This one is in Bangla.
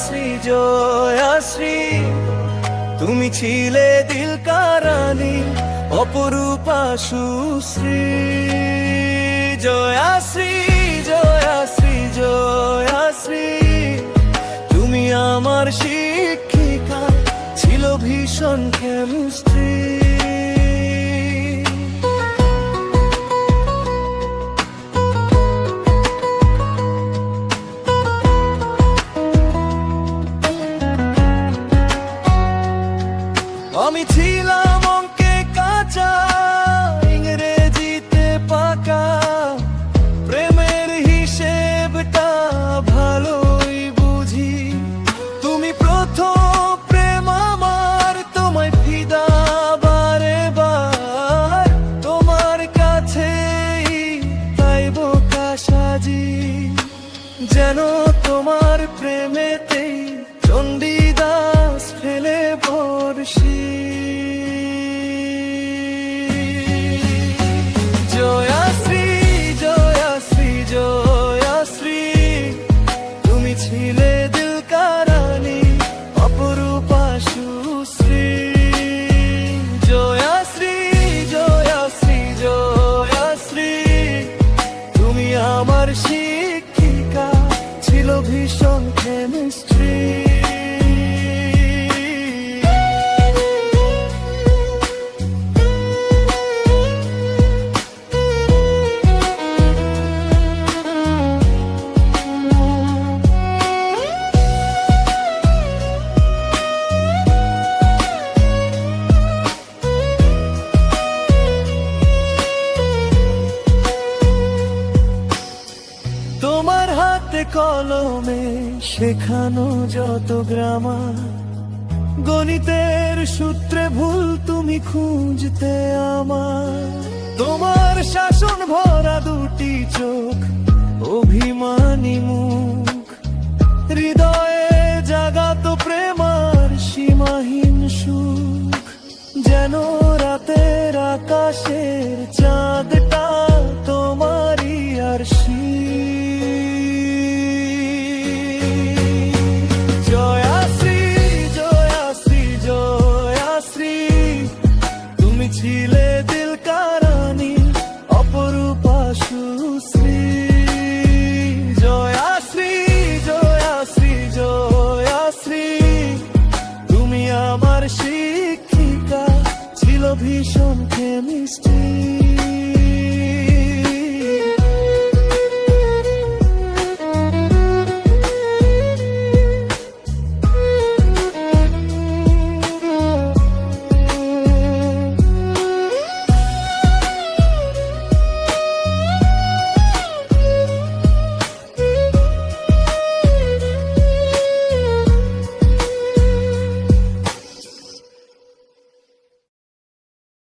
জয়াশ্রী জয়াশ্রী, তুমি ছিলে দিলকার রানী, অপরূপা সুশ্রী। জয়াশ্রী জয়াশ্রী জয়াশ্রী, তুমি আমার শিক্ষিকা, ছিল ভীষণ কেমিস্ট্রি। আমি ছিলাম অঙ্কে কাঁচা, ইংরেজিতে পাকা, প্রেমের হিসেবটা ভালোই বুঝি। তুমি প্রথম প্রেম আমার, তোমায় ফিদা বারে বার, তোমার কাছেই তাই বোকা সাজি, যেন তোমার প্রেমেতেই চণ্ডীদাস ফেলে বর্ষি। জয়াশ্রী জয়াশ্রী জয়াশ্রী, তুমি ছিলে দিলকার রানী, অপরূপা সুশ্রী। জয়াশ্রী জয়াশ্রী জয়াশ্রী, তুমি আমার শিক্ষিকা, ছিল ভীষণ কেমিস্ট্রি। তোমার হাতে কলমে শেখানো যত গ্রামার, গণিতের সূত্রে ভুল তুমি খুঁজতে আমার। তোমার শাসন ভরা দুটি চোখ, অভিমানী মুখ, হৃদয়ে জাগাত প্রেমার সীমাহীন সুখ, যেন রাতের আকাশের চাঁদটা তোমারই আরশি। ছিলে দিলকার রানী, অপরূপা সুশ্রী। জয়াশ্রী জয়াশ্রী জয়াশ্রী, তুমি আমার শিক্ষিকা, ছিল ভীষণ কেমিস্ট্রি।